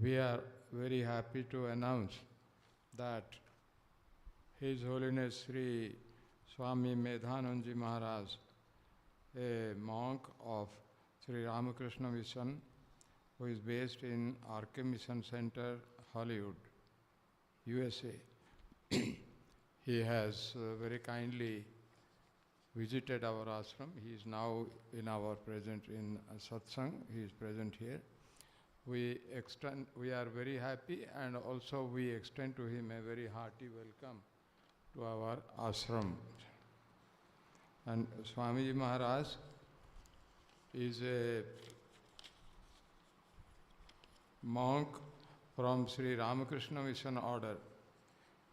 We are very happy to announce that His Holiness Sri Swami Medhananda Maharaj, a monk of Sri Ramakrishna Mission, who is based in RK Mission Center, Hollywood, USA. He has very kindly visited our ashram. He is now in our present in Satsang. He is present here. We are very happy, and also we extend to him a very hearty welcome to our ashram. And Swamiji Maharaj is a monk from Sri Ramakrishna Mission Order,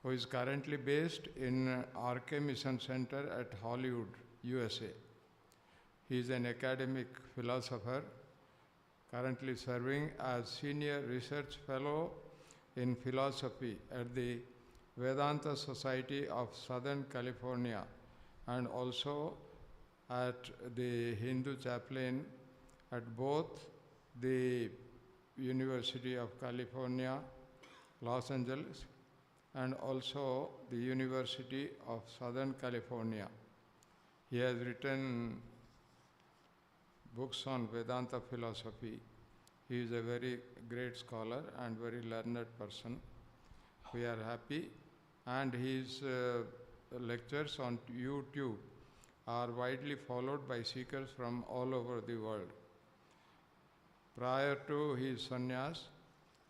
who is currently based in RK Mission Center at Hollywood, USA. He is an academic philosopher, currently serving as Senior Research Fellow in Philosophy at the Vedanta Society of Southern California, and also at the Hindu Chaplain at both the University of California, Los Angeles, and also the University of Southern California. He has written books on Vedanta philosophy. He is a very great scholar and very learned person. We are happy, and his lectures on YouTube are widely followed by seekers from all over the world. Prior to his sannyas,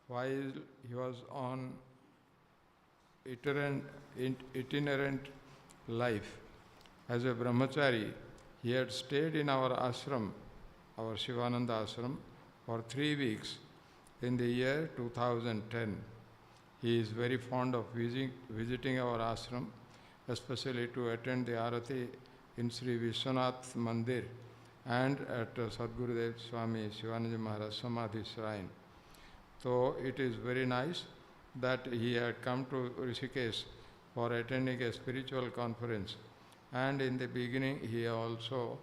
while he was on itinerant life as a brahmachari, he had stayed in our ashram, our Shivananda ashram, for 3 weeks in the year 2010. He is very fond of visiting our ashram, especially to attend the Arati in Sri Vishwanath Mandir and at Sadgurudev Swami Shivananda Maharaj Samadhi Shrine. So it is very nice that he had come to Rishikesh for attending a spiritual conference, and in the beginning he also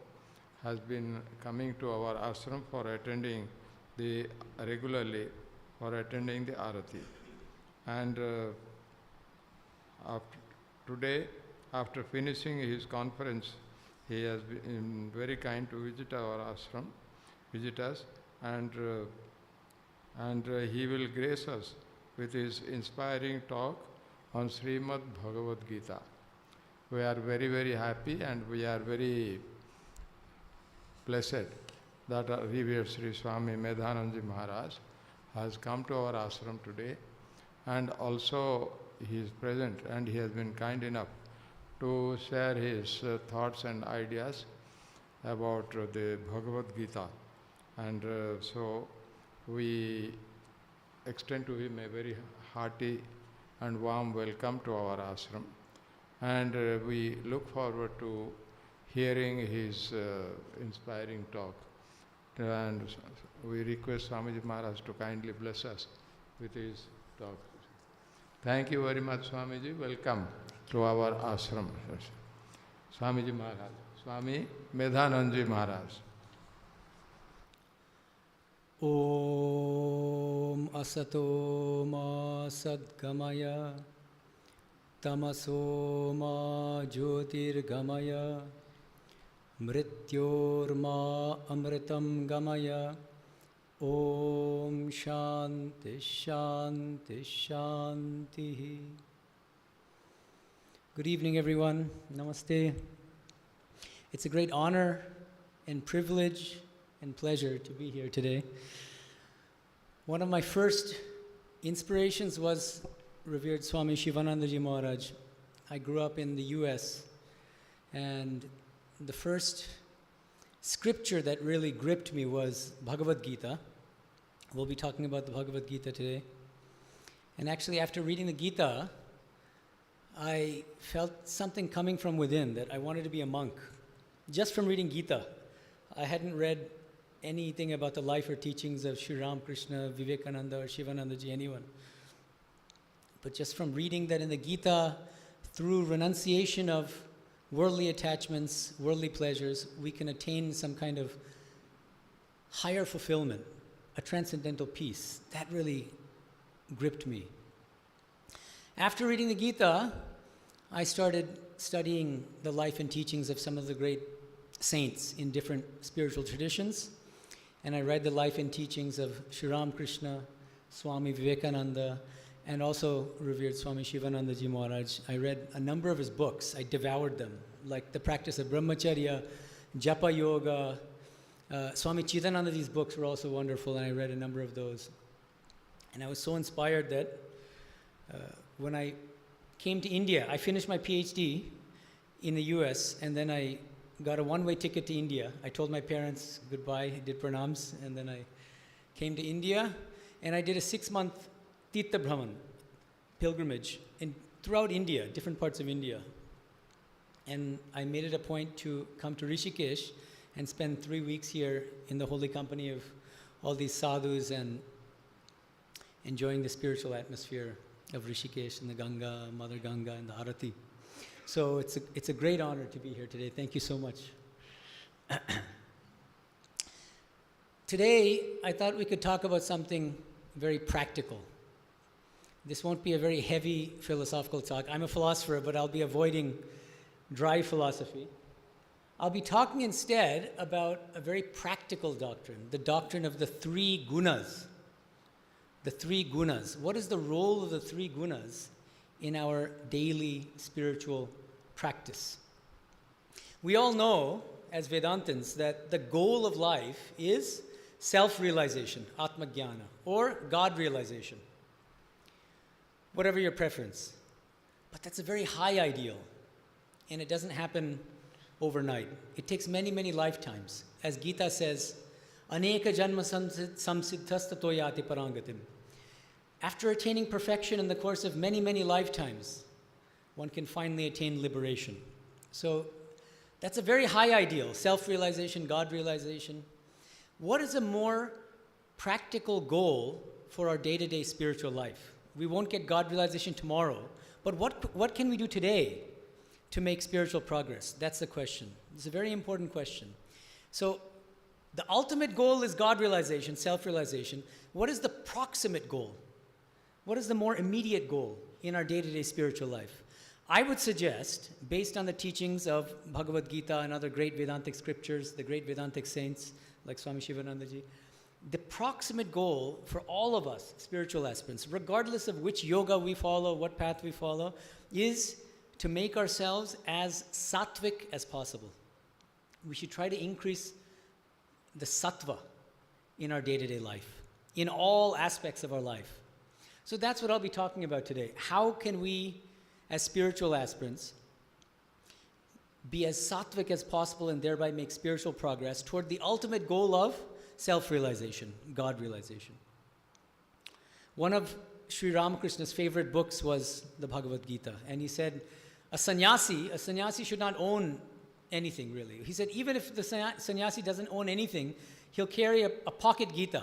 has been coming to our ashram for attending regularly for attending the Arati. And today, after finishing his conference, he has been very kind to visit our ashram, visit us, and he will grace us with his inspiring talk on Srimad Bhagavad Gita. We are very, very happy, and we are very blessed that our revered Sri Swami Medhananda Maharaj has come to our ashram today, and also he is present, and he has been kind enough to share his thoughts and ideas about the Bhagavad Gita. And so we extend to him a very hearty and warm welcome to our ashram, and we look forward to hearing his inspiring talk. And we request Swamiji Maharaj to kindly bless us with his talk. Thank you very much, Swamiji. Welcome to our ashram. Swamiji Maharaj, Swami Medhananda Maharaj. Om asato ma sadgamaya tamaso ma jyotirgamaya mrityorma amritam gamaya. Om Shanti Shanti Shanti. Good evening, everyone. Namaste. It's a great honor and privilege and pleasure to be here today. One of my first inspirations was revered Swami Shivanandaji Maharaj. I grew up in the US, and the first scripture that really gripped me was Bhagavad Gita. We'll be talking about the Bhagavad Gita today. And actually, after reading the Gita, I felt something coming from within, that I wanted to be a monk. Just from reading Gita. I hadn't read anything about the life or teachings of Sri Ramakrishna, Vivekananda, or Shivanandaji, anyone. But just from reading that in the Gita, through renunciation of worldly attachments, worldly pleasures, we can attain some kind of higher fulfillment, a transcendental peace. That really gripped me. After reading the Gita, I started studying the life and teachings of some of the great saints in different spiritual traditions. And I read the life and teachings of Sri Ramakrishna, Swami Vivekananda, and also revered Swami Shivananda Ji Maharaj. I read a number of his books. I devoured them, like The Practice of Brahmacharya, Japa Yoga. Swami Chidananda Ji's books were also wonderful, and I read a number of those. And I was so inspired that when I came to India, I finished my PhD in the US, and then I got a one-way ticket to India. I told my parents goodbye, did pranams, and then I came to India, and I did a 6-month Tirtha Brahman pilgrimage throughout India, different parts of India. And I made it a point to come to Rishikesh and spend 3 weeks here in the holy company of all these sadhus and enjoying the spiritual atmosphere of Rishikesh and the Ganga, Mother Ganga, and the Arati. So it's a great honor to be here today. Thank you so much. Today, I thought we could talk about something very practical. This won't be a very heavy philosophical talk. I'm a philosopher, but I'll be avoiding dry philosophy. I'll be talking instead about a very practical doctrine, the doctrine of the 3 Gunas. The 3 Gunas. What is the role of the 3 Gunas in our daily spiritual practice? We all know, as Vedantins, that the goal of life is self-realization, Atma-jnana, or God-realization, whatever your preference. But that's a very high ideal, and it doesn't happen overnight. It takes many, many lifetimes. As Gita says, Aneka janma samsiddhas tato yati parangatim. After attaining perfection in the course of many, many lifetimes, one can finally attain liberation. So that's a very high ideal, self-realization, God-realization. What is a more practical goal for our day-to-day spiritual life? We won't get God-realization tomorrow, but what can we do today to make spiritual progress? That's the question. It's a very important question. So the ultimate goal is God-realization, self-realization. What is the proximate goal? What is the more immediate goal in our day-to-day spiritual life? I would suggest, based on the teachings of Bhagavad Gita and other great Vedantic scriptures, the great Vedantic saints like Swami Shivananda Ji, the proximate goal for all of us spiritual aspirants, regardless of which yoga we follow, what path we follow, is to make ourselves as sattvic as possible. We should try to increase the sattva in our day-to-day life, in all aspects of our life. So that's what I'll be talking about today. How can we, as spiritual aspirants, be as sattvic as possible and thereby make spiritual progress toward the ultimate goal of self-realization, God-realization? One of Sri Ramakrishna's favorite books was the Bhagavad Gita, and he said, a sannyasi should not own anything, really. He said, even if the sannyasi doesn't own anything, he'll carry a pocket Gita.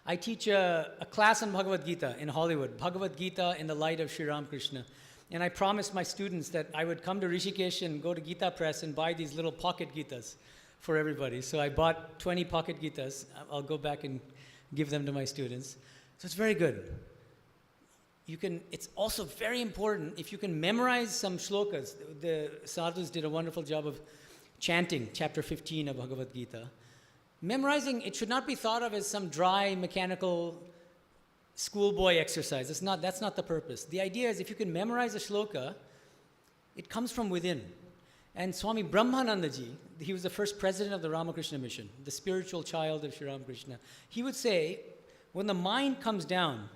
I teach a class on Bhagavad Gita in Hollywood, Bhagavad Gita in the light of Sri Ramakrishna. And I promised my students that I would come to Rishikesh and go to Gita Press and buy these little pocket Gitas for everybody. So I bought 20 pocket Gitas. I'll go back and give them to my students. So it's very good. It's also very important if you can memorize some shlokas. The sadhus did a wonderful job of chanting chapter 15 of Bhagavad Gita. Memorizing, it should not be thought of as some dry, mechanical schoolboy exercise. That's not the purpose. The idea is if you can memorize a shloka, it comes from within. And Swami Brahmananda Ji, he was the first president of the Ramakrishna mission, the spiritual child of Sri Ramakrishna. He would say, when the mind comes down,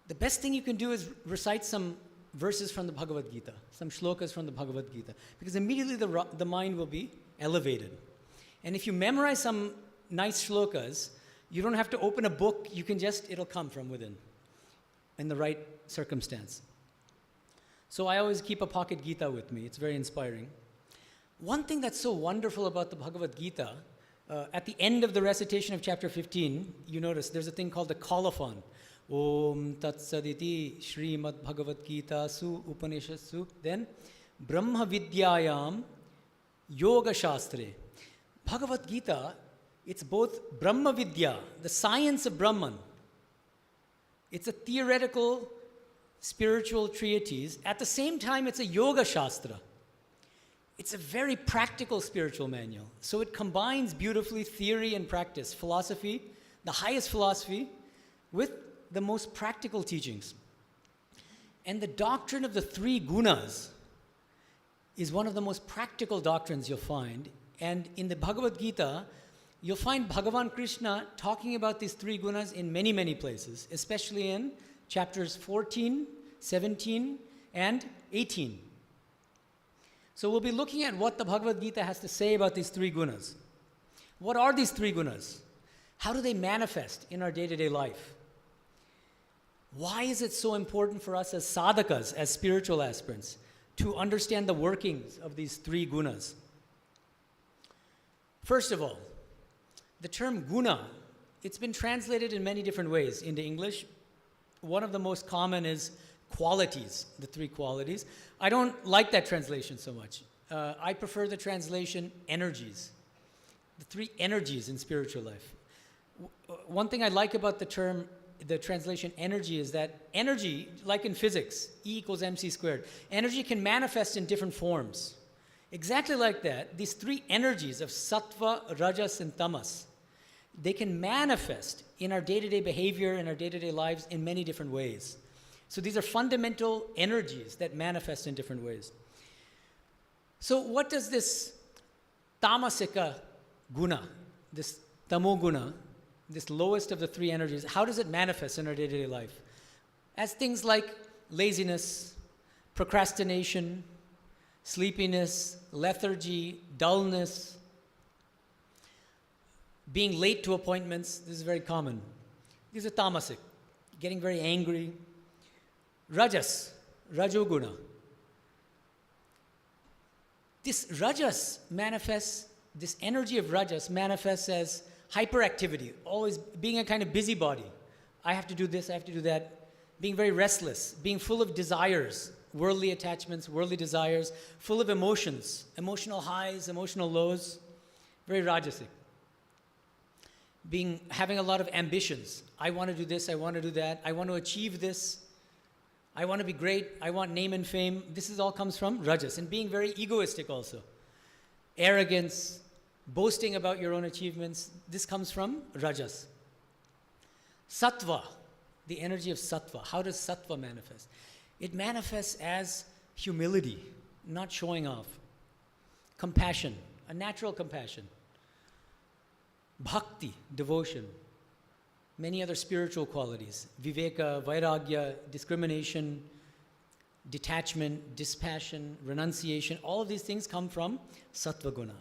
the best thing you can do is recite some verses from the Bhagavad Gita, some shlokas from the Bhagavad Gita, because immediately the mind will be elevated. And if you memorize some nice shlokas, you don't have to open a book, it'll come from within in the right circumstance. So I always keep a pocket Gita with me. It's very inspiring. One thing that's so wonderful about the Bhagavad Gita, at the end of the recitation of chapter 15, you notice there's a thing called the colophon. Om Tat Saditi Srimad Bhagavad Gita Su Upanishadsu. Then Brahma Vidyayam Yoga Shastre. Bhagavad Gita, it's both Brahma Vidya, the science of Brahman, It's a theoretical spiritual treatise. At the same time, it's a yoga shastra. It's a very practical spiritual manual. So it combines beautifully theory and practice, philosophy, the highest philosophy, with the most practical teachings. And the doctrine of the three gunas is one of the most practical doctrines you'll find. And in the Bhagavad Gita, you'll find Bhagavan Krishna talking about these three gunas in many, many places, especially in chapters 14, 17, and 18. So we'll be looking at what the Bhagavad Gita has to say about these three gunas. What are these three gunas? How do they manifest in our day-to-day life? Why is it so important for us as sadhakas, as spiritual aspirants, to understand the workings of these three gunas? First of all, the term guna, it's been translated in many different ways into English. One of the most common is qualities, the three qualities. I don't like that translation so much. I prefer the translation energies, the three energies in spiritual life. One thing I like about the translation energy is that energy, like in physics, E equals mc squared, energy can manifest in different forms. Exactly like that, these three energies of sattva, rajas, and tamas, they can manifest in our day-to-day behavior, in our day-to-day lives in many different ways. So these are fundamental energies that manifest in different ways. So what does this tamasika guna, this tamoguna, this lowest of the three energies, how does it manifest in our day-to-day life? As things like laziness, procrastination, sleepiness, lethargy, dullness, being late to appointments. This is very common. These are tamasic, getting very angry. Rajas, rajoguna. This rajas manifests, this energy of rajas manifests as hyperactivity, always being a kind of busybody. I have to do this, I have to do that. Being very restless, being full of desires, worldly attachments, worldly desires, full of emotions, emotional highs, emotional lows, very rajasic. Having a lot of ambitions. I want to do this, I want to do that, I want to achieve this, I want to be great, I want name and fame. This all comes from rajas. And being very egoistic also. Arrogance, boasting about your own achievements, this comes from rajas. Sattva, the energy of sattva. How does sattva manifest? It manifests as humility, not showing off. Compassion, a natural compassion. Bhakti, devotion. Many other spiritual qualities. Viveka, vairagya, discrimination, detachment, dispassion, renunciation. All of these things come from sattva guna.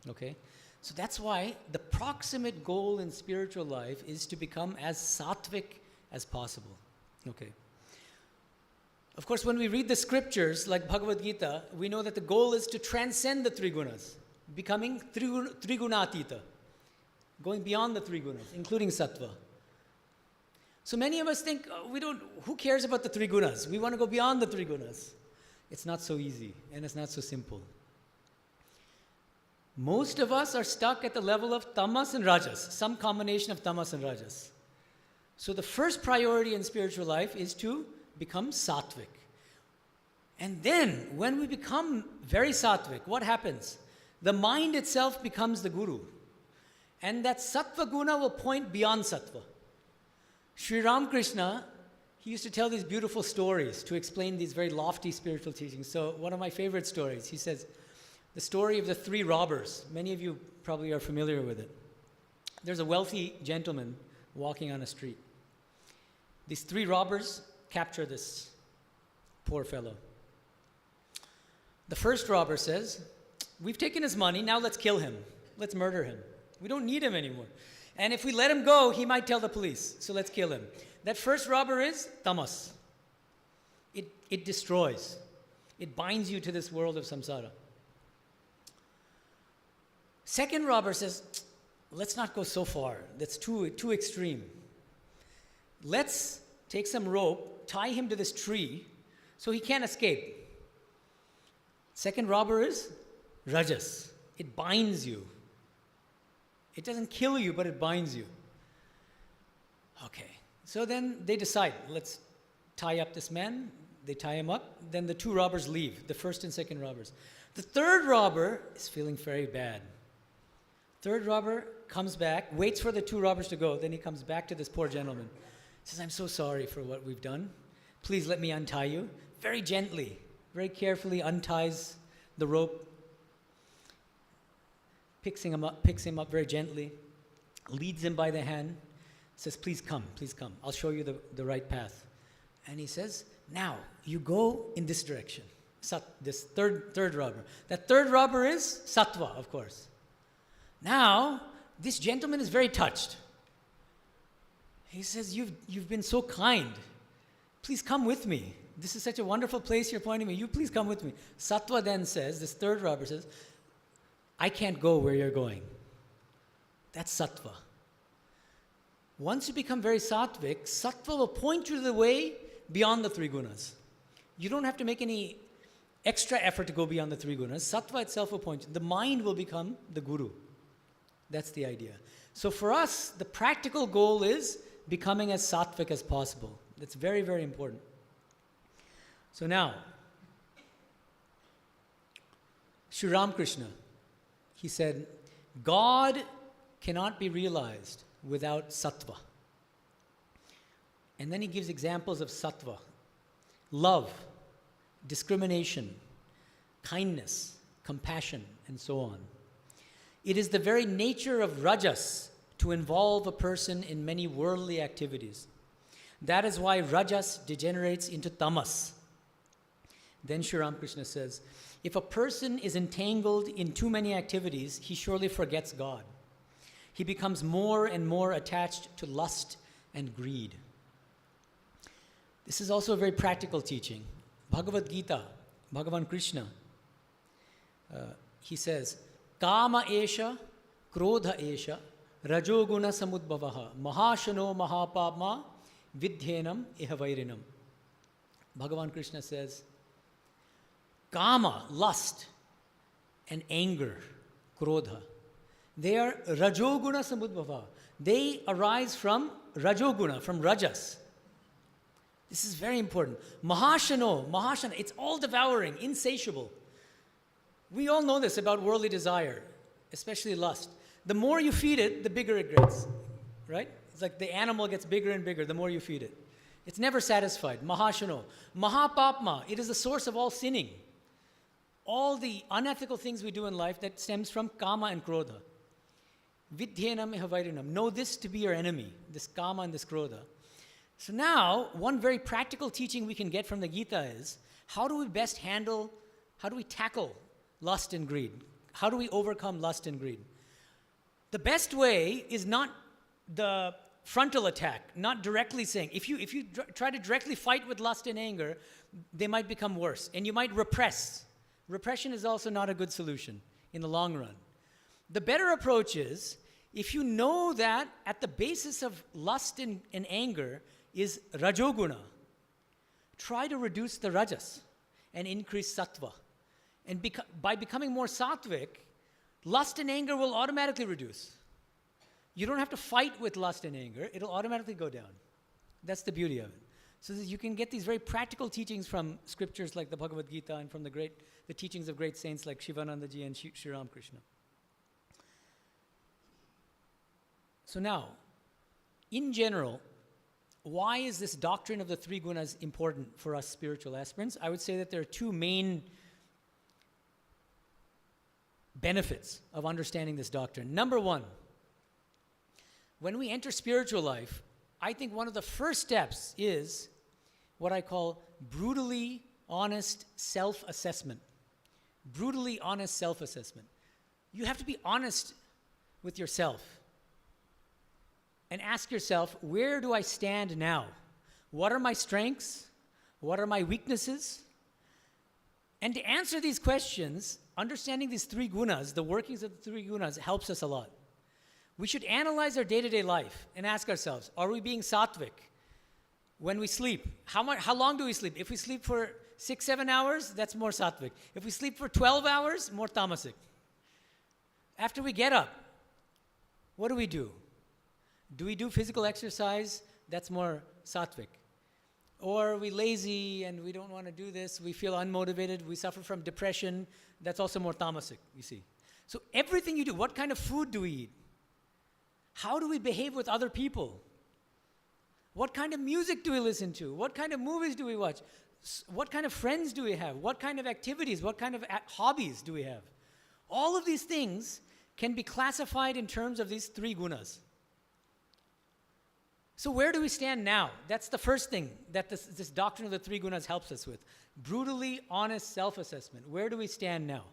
Okay? So that's why the proximate goal in spiritual life is to become as sattvic as possible. Okay. Of course, when we read the scriptures like Bhagavad Gita, we know that the goal is to transcend the three gunas, becoming trigunatita, going beyond the three gunas, including sattva. So many of us think, who cares about the three gunas? We want to go beyond the three gunas. It's not so easy, and it's not so simple. Most of us are stuck at the level of tamas and rajas, some combination of tamas and rajas. So the first priority in spiritual life is to become sattvic. And then, when we become very sattvic, what happens? The mind itself becomes the guru. And that sattva guna will point beyond sattva. Sri Ramakrishna, he used to tell these beautiful stories to explain these very lofty spiritual teachings. So one of my favorite stories, he says, the story of the three robbers. Many of you probably are familiar with it. There's a wealthy gentleman walking on a street. These three robbers capture this poor fellow. The first robber says, we've taken his money, now let's kill him. Let's murder him. We don't need him anymore. And if we let him go, he might tell the police, so let's kill him. That first robber is tamas. It destroys. It binds you to this world of samsara. Second robber says, let's not go so far. That's too extreme. Let's take some rope, tie him to this tree so he can't escape. Second robber is rajas. It binds you. It doesn't kill you, but it binds you. Okay, So then they decide, let's tie up this man. They tie him up. Then the two robbers leave, the first and second robbers. The third robber is feeling very bad. Third robber comes back, waits for the two robbers to go. Then he comes back to this poor gentleman. He says, I'm so sorry for what we've done. Please let me untie you. Very gently, very carefully unties the rope, picks him up very gently, leads him by the hand, says, please come, I'll show you the right path. And he says, now, you go in this direction. This third robber. That third robber is Sattva, of course. Now, this gentleman is very touched. He says, you've been so kind. Please come with me. This is such a wonderful place you're pointing me. You please come with me. Sattva then says, this third robber says, I can't go where you're going. That's Sattva. Once you become very sattvic, Sattva will point you the way beyond the three gunas. You don't have to make any extra effort to go beyond the three gunas. Sattva itself will point you. The mind will become the guru. That's the idea. So for us, the practical goal is becoming as sattvic as possible. That's very, very important. So now, Sri Ramakrishna, he said, God cannot be realized without sattva. And then he gives examples of sattva: love, discrimination, kindness, compassion, and so on. It is the very nature of rajas to involve a person in many worldly activities. That is why rajas degenerates into tamas. Then Sri Ramakrishna says, if a person is entangled in too many activities, he surely forgets God. He becomes more and more attached to lust and greed. This is also a very practical teaching. Bhagavad Gita, Bhagavan Krishna, he says, Kama esha, krodha esha, rajoguna samudbhavaha, mahashano mahapapma, vidhenam ihavairinam. Bhagavan Krishna says, Kama, lust, and anger, krodha, they are rajoguna samudbhava. They arise from rajoguna, from rajas. This is very important. Mahashana, it's all devouring, insatiable. We all know this about worldly desire, especially lust. The more you feed it, the bigger it gets, right? It's like the animal gets bigger and bigger the more you feed it. It's never satisfied. Mahashano. Mahapapma, it is the source of all sinning. All the unethical things we do in life that stems from kama and krodha. Vidhenam ihavairinam. Know this to be your enemy, this kama and this krodha. So now, one very practical teaching we can get from the Gita is, how do we tackle lust and greed? How do we overcome lust and greed? The best way is not the frontal attack, not directly saying, if you try to directly fight with lust and anger, they might become worse, and you might repress. Repression is also not a good solution in the long run. The better approach is, if you know that at the basis of lust and anger is rajoguna, try to reduce the rajas and increase sattva. And by becoming more sattvic, lust and anger will automatically reduce. You don't have to fight with lust and anger. It'll automatically go down. That's the beauty of it. So that you can get these very practical teachings from scriptures like the Bhagavad Gita and from the teachings of great saints like Shivanandaji and Sri Ramakrishna. So now, in general, why is this doctrine of the three gunas important for us spiritual aspirants? I would say that there are two main benefits of understanding this doctrine. Number one, when we enter spiritual life, I think one of the first steps is what I call brutally honest self-assessment. Brutally honest self-assessment. You have to be honest with yourself and ask yourself, where do I stand now? What are my strengths? What are my weaknesses? And to answer these questions, understanding these three gunas, the workings of the three gunas, helps us a lot. We should analyze our day-to-day life and ask ourselves, are we being sattvic when we sleep? How long do we sleep? If we sleep for 6-7 hours, that's more sattvic. If we sleep for 12 hours, more tamasic. After we get up, what do we do? Do we do physical exercise that's more sattvic. Or we lazy and we don't want to do this, we feel unmotivated, we suffer from depression, that's also more tamasic, you see. So everything you do, what kind of food do we eat? How do we behave with other people? What kind of music do we listen to? What kind of movies do we watch? What kind of friends do we have? What kind of activities, what kind of hobbies do we have? All of these things can be classified in terms of these 3 gunas. So where do we stand now? That's the first thing that this doctrine of the 3 gunas helps us with. Brutally honest self-assessment. Where do we stand now?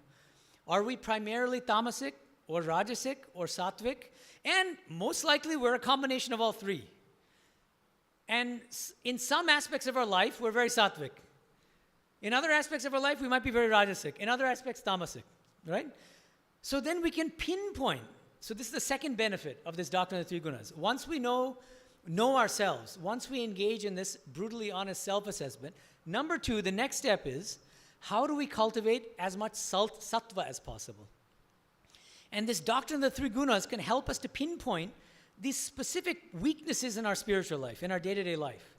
Are we primarily tamasic or rajasic or sattvic? And most likely we're a combination of all 3. And in some aspects of our life, we're very sattvic. In other aspects of our life, we might be very rajasic. In other aspects, tamasic, right? So then we can pinpoint. So this is the second benefit of this doctrine of the 3 gunas. Once we know ourselves, once we engage in this brutally honest self-assessment, number 2, the next step is, how do we cultivate as much sattva as possible? And this doctrine of the 3 gunas can help us to pinpoint these specific weaknesses in our spiritual life, in our day-to-day life.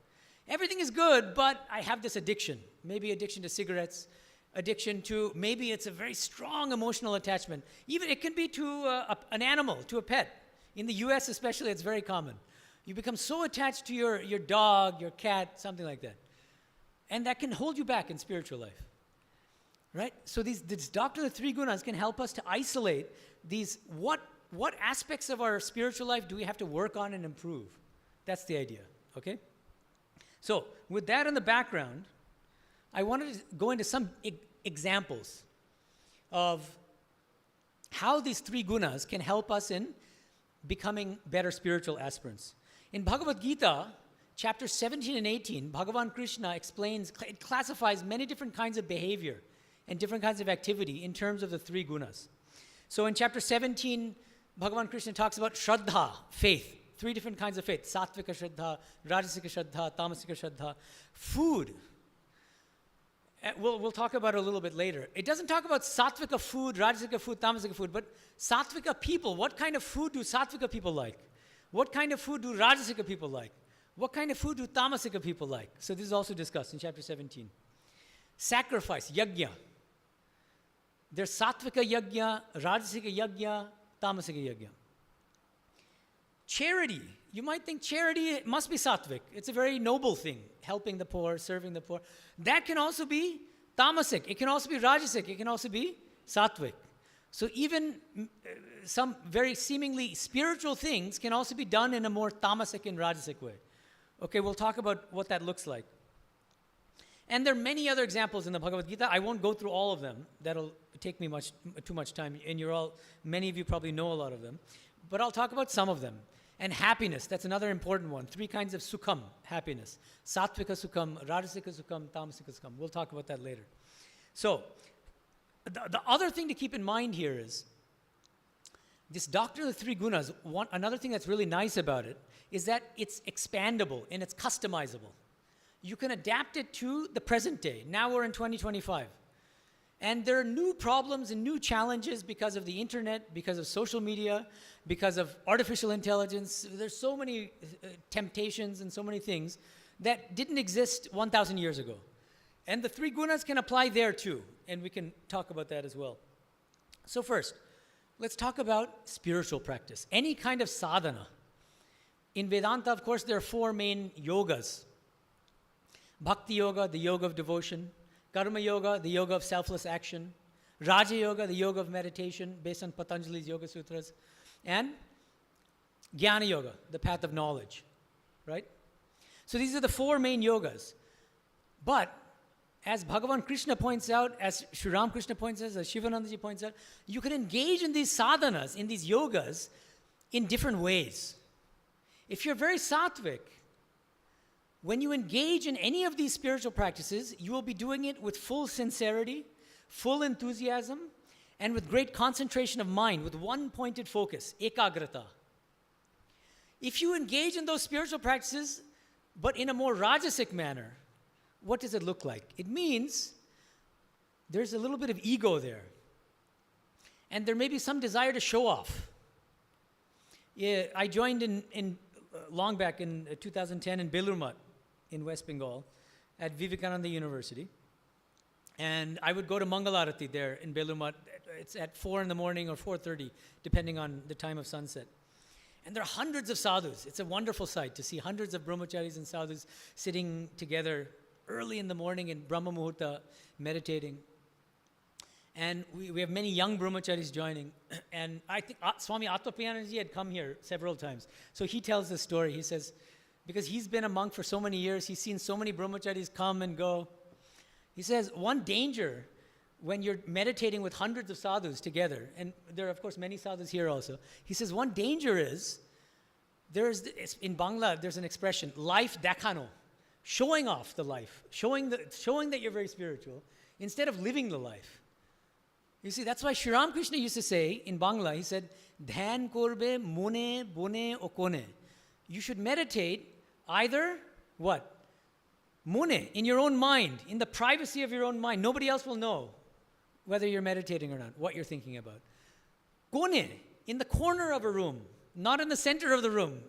Everything is good, but I have this addiction. Maybe addiction to cigarettes, addiction to, maybe it's a very strong emotional attachment. Even it can be to an animal, to a pet. In the US especially, it's very common. You become so attached to your dog, your cat, something like that. And that can hold you back in spiritual life. Right? So this doctrine of the 3 gunas can help us to isolate these, what aspects of our spiritual life do we have to work on and improve? That's the idea, okay? So, with that in the background, I wanted to go into some examples of how these 3 gunas can help us in becoming better spiritual aspirants. In Bhagavad Gita, chapter 17 and 18, Bhagavan Krishna it classifies many different kinds of behavior and different kinds of activity in terms of the 3 gunas. So in chapter 17, Bhagavan Krishna talks about Shraddha, faith. 3 different kinds of faith. Sattvika Shraddha, Rajasika Shraddha, Tamasika Shraddha. Food. We'll talk about it a little bit later. It doesn't talk about Sattvika food, Rajasika food, Tamasika food, but Sattvika people. What kind of food do Sattvika people like? What kind of food do Rajasika people like? What kind of food do Tamasika people like? So this is also discussed in chapter 17. Sacrifice, yajna. There's Sattvika yajna, Rajasika yajna, Tamasika yajna. Charity. You might think charity must be sattvic. It's a very noble thing, helping the poor, serving the poor. That can also be tamasic. It can also be rajasic. It can also be sattvic. So even some very seemingly spiritual things can also be done in a more tamasic and rajasic way. Okay, we'll talk about what that looks like. And there are many other examples in the Bhagavad Gita. I won't go through all of them. That'll take me too much time. And many of you probably know a lot of them. But I'll talk about some of them. And happiness, that's another important one. 3 kinds of sukham, happiness. Sattvika sukham, rajasika sukham, tamasika sukham. We'll talk about that later. So, the other thing to keep in mind here is, this doctrine of the 3 gunas, another thing that's really nice about it is that it's expandable and it's customizable. You can adapt it to the present day. Now we're in 2025. And there are new problems and new challenges because of the internet, because of social media, because of artificial intelligence. There's so many temptations and so many things that didn't exist 1,000 years ago. And the 3 gunas can apply there too. And we can talk about that as well. So first, let's talk about spiritual practice. Any kind of sadhana. In Vedanta, of course, there are 4 main yogas. Bhakti yoga, the yoga of devotion. Karma yoga, the yoga of selfless action. Raja yoga, the yoga of meditation based on Patanjali's Yoga Sutras. And Jnana yoga, the path of knowledge. Right? So these are the 4 main yogas. But as Bhagavan Krishna points out, as Sri Ramakrishna points out, as Shivanandaji points out, you can engage in these sadhanas, in these yogas, in different ways. If you're very sattvic, when you engage in any of these spiritual practices, you will be doing it with full sincerity, full enthusiasm, and with great concentration of mind, with one pointed focus, ekagrata. If you engage in those spiritual practices, but in a more rajasic manner, what does it look like? It means there's a little bit of ego there. And there may be some desire to show off. Yeah, I joined in long back in 2010 in Belur in West Bengal at Vivekananda University. And I would go to Mangalarati there in Belur. It's at 4 in the morning or 4:30, depending on the time of sunset. And there are hundreds of sadhus. It's a wonderful sight to see hundreds of brahmacharis and sadhus sitting together early in the morning in Brahma Muhurta, meditating. And we have many young brahmacharis joining. And I think Swami Atmapriyanandaji had come here several times. So he tells the story. He says, because he's been a monk for so many years, he's seen so many brahmacharis come and go. He says, one danger when you're meditating with hundreds of sadhus together, and there are, of course, many sadhus here also. He says, one danger is, in Bangla, there's an expression, life dekhano, showing off the life, showing that you're very spiritual, instead of living the life. You see, that's why Sri Ramakrishna used to say in Bangla, he said, Dhyan korbe mone bone okone. You should meditate either, what? Mone, in your own mind, in the privacy of your own mind. Nobody else will know whether you're meditating or not, what you're thinking about. Kone, in the corner of a room, not in the center of the room,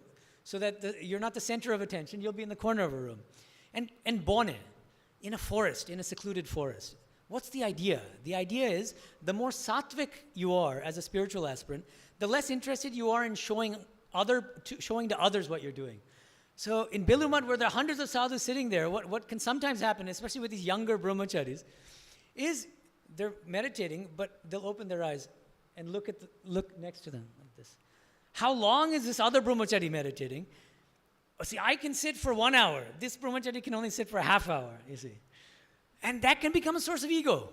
so that you're not the center of attention, you'll be in the corner of a room. And bone, in a forest, in a secluded forest. What's the idea? The idea is, the more sattvic you are as a spiritual aspirant, the less interested you are in showing to others what you're doing. So in Belur where there are hundreds of sadhus sitting there, what can sometimes happen, especially with these younger brahmacharis, is they're meditating, but they'll open their eyes and look next to them like this. How long is this other brahmachari meditating? Oh, see, I can sit for 1 hour. This brahmachari can only sit for a half hour, you see. And that can become a source of ego.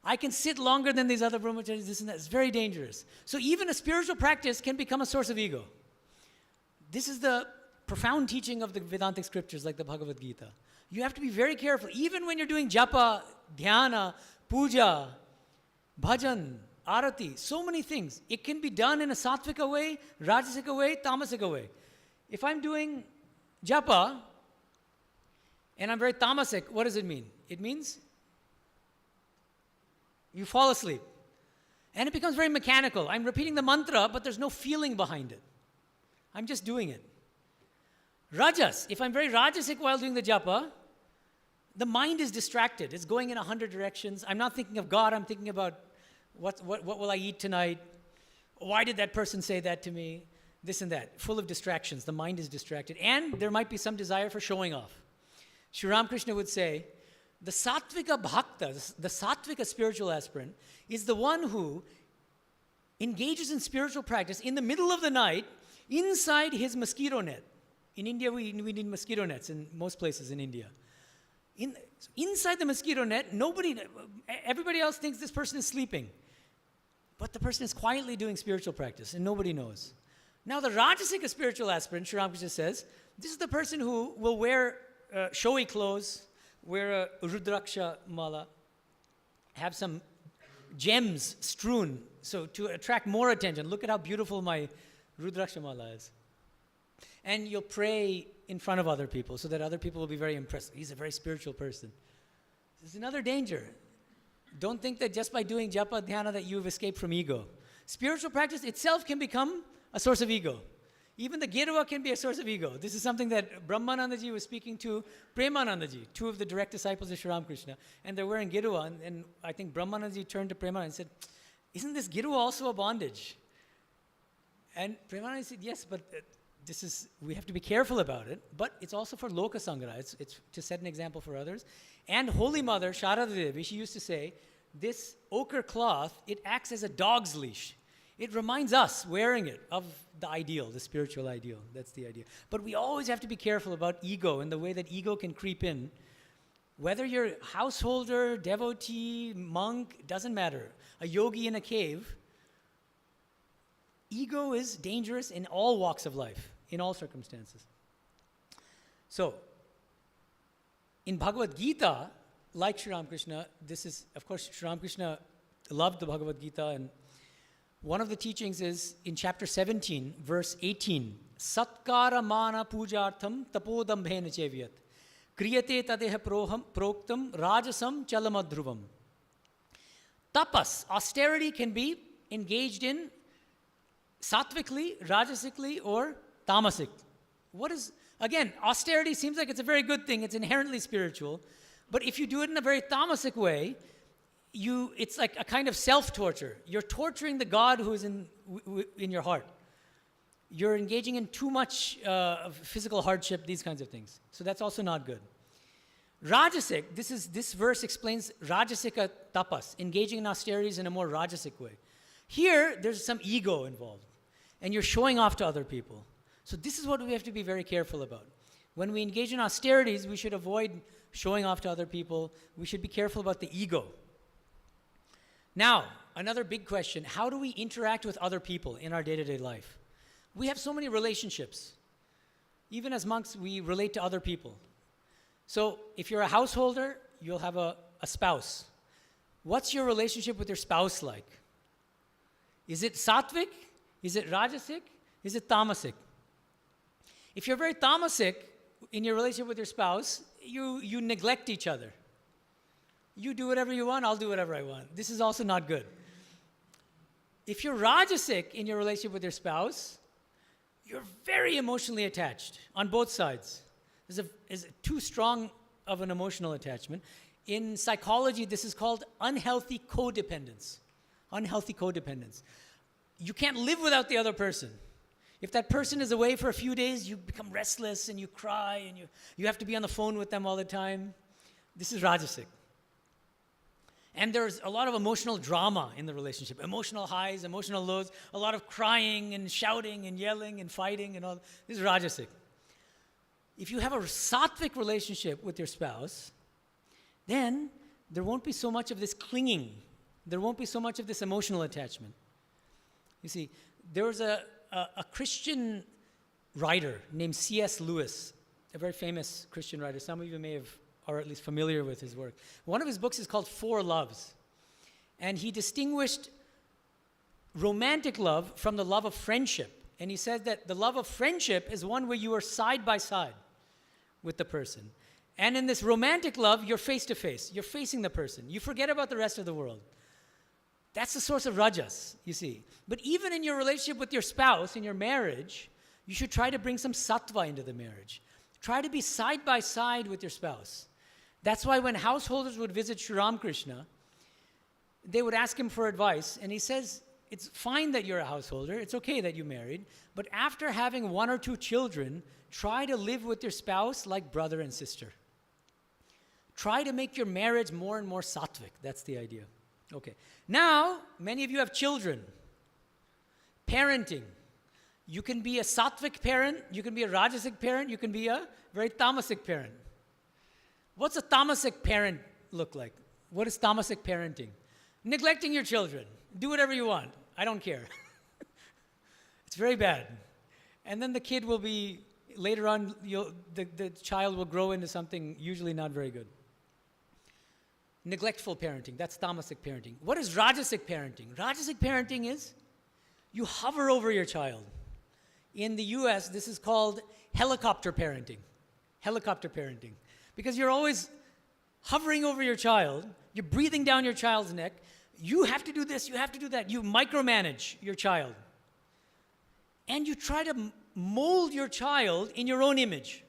I can sit longer than these other brahmacharis, this and that. It's very dangerous. So even a spiritual practice can become a source of ego. This is the profound teaching of the Vedantic scriptures like the Bhagavad Gita. You have to be very careful. Even when you're doing japa, dhyana, puja, bhajan, arati, so many things. It can be done in a sattvika way, rajasika way, tamasika way. If I'm doing japa and I'm very tamasic, what does it mean? It means you fall asleep. And it becomes very mechanical. I'm repeating the mantra, but there's no feeling behind it. I'm just doing it. Rajas, if I'm very rajasic while doing the japa, the mind is distracted. It's going in 100 directions. I'm not thinking of God. I'm thinking about what will I eat tonight? Why did that person say that to me? This and that. Full of distractions. The mind is distracted. And there might be some desire for showing off. Sri Ramakrishna would say, the sattvika bhakta, the sattvika spiritual aspirant, is the one who engages in spiritual practice in the middle of the night inside his mosquito net. In India, we need mosquito nets in most places in India. Inside the mosquito net, everybody else thinks this person is sleeping. But the person is quietly doing spiritual practice, and nobody knows. Now, the Rajasika spiritual aspirant, Sri Ramakrishna says, this is the person who will wear showy clothes, wear a rudraksha mala, have some gems strewn, so to attract more attention. Look at how beautiful my rudraksha mala is. And you'll pray in front of other people so that other people will be very impressed. He's a very spiritual person. This is another danger. Don't think that just by doing japa dhyana that you've escaped from ego. Spiritual practice itself can become a source of ego. Even the Girva can be a source of ego. This is something that Brahmanandaji was speaking to Premanandaji, two of the direct disciples of Sri Ramakrishna. And they're wearing Girva. And I think Brahmanandaji turned to Premanandaji and said, isn't this Girva also a bondage? And Premanandaji said, yes, but we have to be careful about it, but it's also for Loka Sangra. It's to set an example for others. And Holy Mother, Sharada Devi, she used to say, this ochre cloth, it acts as a dog's leash. It reminds us, wearing it, of the ideal, the spiritual ideal. That's the idea. But we always have to be careful about ego and the way that ego can creep in. Whether you're householder, devotee, monk, doesn't matter. A yogi in a cave, ego is dangerous in all walks of life, in all circumstances. So, in Bhagavad Gita, like Sri Ramakrishna, this is, of course, Sri Ramakrishna loved the Bhagavad Gita, and one of the teachings is in chapter 17, verse 18, Satkara mana pujartham tapodambhena chevyat kriyate tadeha proktam rajasam chalamadhruvam. Tapas, austerity, can be engaged in sattvically, rajasically, or tamasic. Again, austerity seems like it's a very good thing. It's inherently spiritual. But if you do it in a very tamasic way, it's like a kind of self-torture. You're torturing the God who is in your heart. You're engaging in too much physical hardship, these kinds of things. So that's also not good. Rajasic, this verse explains Rajasika tapas, engaging in austerities in a more Rajasic way. Here, there's some ego involved, and you're showing off to other people. So this is what we have to be very careful about. When we engage in austerities, we should avoid showing off to other people. We should be careful about the ego. Now, another big question, how do we interact with other people in our day-to-day life? We have so many relationships. Even as monks, we relate to other people. So if you're a householder, you'll have a spouse. What's your relationship with your spouse like? Is it sattvic? Is it rajasic? Is it tamasic? If you're very tamasic in your relationship with your spouse, you neglect each other. You do whatever you want, I'll do whatever I want. This is also not good. If you're rajasic in your relationship with your spouse, you're very emotionally attached on both sides. There's too strong of an emotional attachment. In psychology, this is called unhealthy codependence. Unhealthy codependence. You can't live without the other person. If that person is away for a few days, you become restless and you cry and you have to be on the phone with them all the time. This is rajasic. And there's a lot of emotional drama in the relationship. Emotional highs, emotional lows, a lot of crying and shouting and yelling and fighting and all. This is rajasic. If you have a sattvic relationship with your spouse, then there won't be so much of this clinging. There won't be so much of this emotional attachment. You see, there was a Christian writer named C.S. Lewis, a very famous Christian writer. Some of you may have, or at least familiar with his work. One of his books is called Four Loves. And he distinguished romantic love from the love of friendship. And he said that the love of friendship is one where you are side by side with the person. And in this romantic love, you're face to face. You're facing the person. You forget about the rest of the world. That's the source of rajas, you see. But even in your relationship with your spouse, in your marriage, you should try to bring some sattva into the marriage. Try to be side by side with your spouse. That's why when householders would visit Sri Ramakrishna, they would ask him for advice, and he says, it's fine that you're a householder, it's okay that you married, but after having one or two children, try to live with your spouse like brother and sister. Try to make your marriage more and more sattvic. That's the idea. Okay. Now, many of you have children. Parenting. You can be a sattvic parent, you can be a rajasic parent, you can be a very tamasic parent. What's a tamasic parent look like? What is tamasic parenting? Neglecting your children. Do whatever you want. I don't care. It's very bad. And then the kid will be, later on, the child will grow into something usually not very good. Neglectful parenting, that's tamasic parenting. What is rajasic parenting? Rajasic parenting is you hover over your child. In the US, this is called helicopter parenting. Helicopter parenting. Because you're always hovering over your child, you're breathing down your child's neck, you have to do this, you have to do that. You micromanage your child. And you try to mold your child in your own image.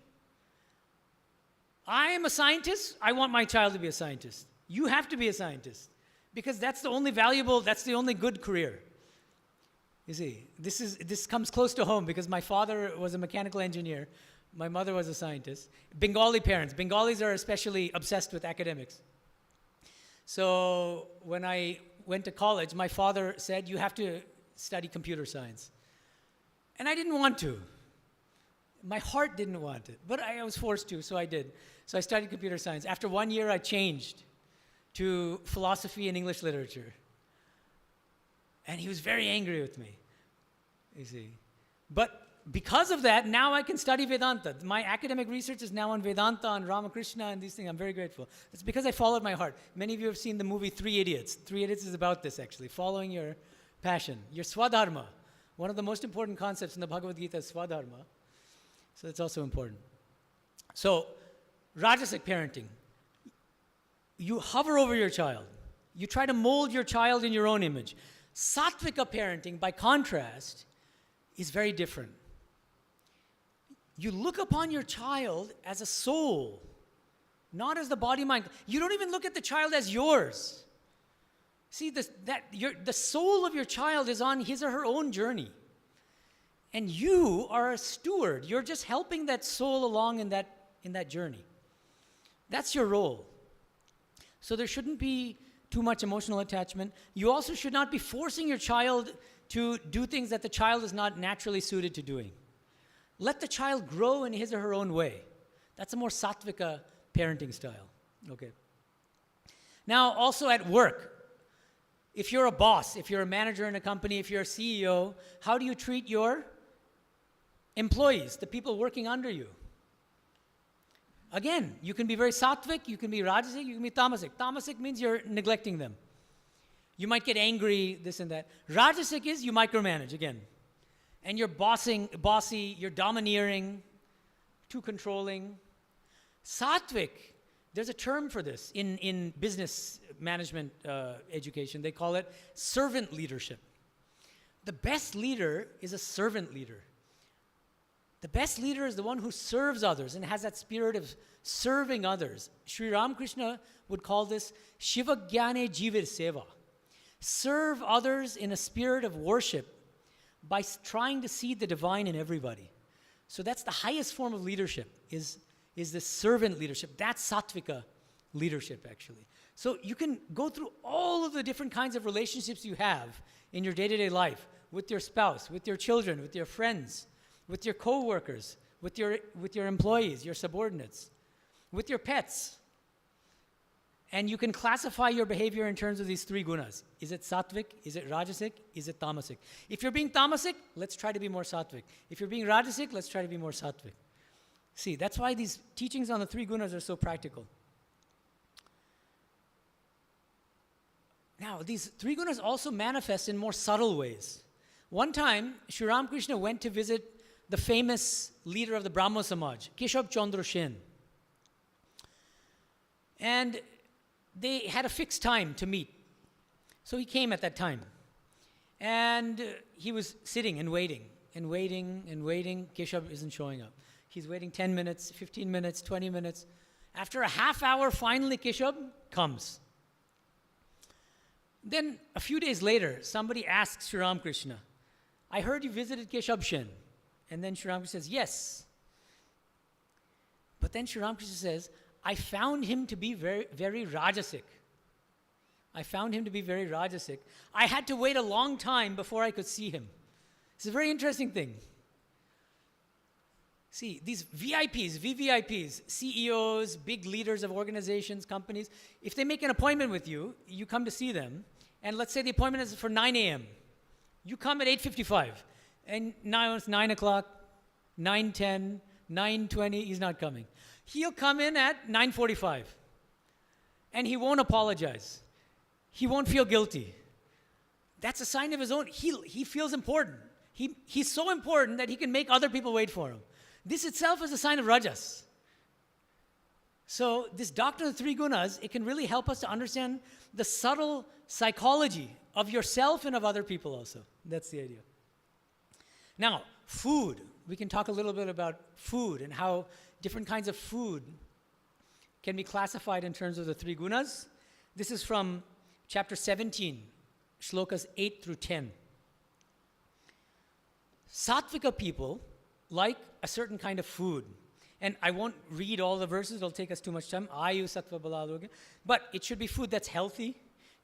I am a scientist, I want my child to be a scientist. You have to be a scientist. Because that's the only valuable, that's the only good career. You see, this comes close to home because my father was a mechanical engineer. My mother was a scientist. Bengali parents. Bengalis are especially obsessed with academics. So when I went to college, my father said, you have to study computer science. And I didn't want to. My heart didn't want it. But I was forced to, so I did. So I studied computer science. After 1 year, I changed to philosophy and English literature. And he was very angry with me, you see. But because of that, now I can study Vedanta. My academic research is now on Vedanta, on Ramakrishna, and these things. I'm very grateful. It's because I followed my heart. Many of you have seen the movie 3 Idiots. 3 Idiots is about this, actually, following your passion, your swadharma. One of the most important concepts in the Bhagavad Gita is swadharma. So that's also important. So, rajasic parenting. You hover over your child. You try to mold your child in your own image. Sattvika parenting, by contrast, is very different. you look upon your child as a soul, not as the body mind. You don't even look at the child as yours. See, the soul of your child is on his or her own journey. And you are a steward. You're just helping that soul along in that journey. That's your role. So there shouldn't be too much emotional attachment. You also should not be forcing your child to do things that the child is not naturally suited to doing. Let the child grow in his or her own way. That's a more sattvika parenting style. Okay. Now, also at work, if you're a boss, if you're a manager in a company, if you're a CEO, how do you treat your employees, the people working under you? Again, you can be very sattvic, you can be rajasic, you can be tamasic. Tamasic means you're neglecting them. You might get angry, this and that. Rajasic is you micromanage, again. And you're bossy, you're domineering, too controlling. Sattvic, there's a term for this in business management education. They call it servant leadership. The best leader is a servant leader. The best leader is the one who serves others and has that spirit of serving others. Sri Ramakrishna would call this Shiva Gyane Jivir Seva. Serve others in a spirit of worship by trying to see the divine in everybody. So that's the highest form of leadership, is this servant leadership. That's sattvika leadership, actually. So you can go through all of the different kinds of relationships you have in your day-to-day life, with your spouse, with your children, with your friends, with your co-workers, with your employees, your subordinates, with your pets. And you can classify your behavior in terms of these three gunas. Is it sattvic? Is it rajasic? Is it tamasic? If you're being tamasic, let's try to be more sattvic. If you're being rajasic, let's try to be more sattvic. See, that's why these teachings on the three gunas are so practical. Now, these three gunas also manifest in more subtle ways. One time, Sri Ramakrishna went to visit the famous leader of the Brahmo Samaj, Keshab Chandra Sen. And they had a fixed time to meet. So he came at that time. And he was sitting and waiting, and waiting, and waiting. Keshab isn't showing up. He's waiting 10 minutes, 15 minutes, 20 minutes. After a half hour, finally Keshab comes. Then a few days later, somebody asks Sri Ramakrishna, I heard you visited Keshab Sen. And then Sri Ramakrishna says, yes. But then Sri Ramakrishna says, I found him to be very, very rajasic. I found him to be very rajasic. I had to wait a long time before I could see him. It's a very interesting thing. See, these VIPs, VVIPs, CEOs, big leaders of organizations, companies, if they make an appointment with you, you come to see them, and let's say the appointment is for 9 a.m. You come at 8:55, and now it's 9 o'clock, 9:10, 9:20, he's not coming. He'll come in at 9:45, and he won't apologize. He won't feel guilty. That's a sign of his own. He feels important. He's so important that he can make other people wait for him. This itself is a sign of rajas. So this doctrine of the three gunas, it can really help us to understand the subtle psychology of yourself and of other people also. That's the idea. Now, food. We can talk a little bit about food and how different kinds of food can be classified in terms of the three gunas. This is from chapter 17, shlokas 8 through 10. Sattvika people like a certain kind of food. And I won't read all the verses, it'll take us too much time. Ayu sattva baladoga. But it should be food that's healthy,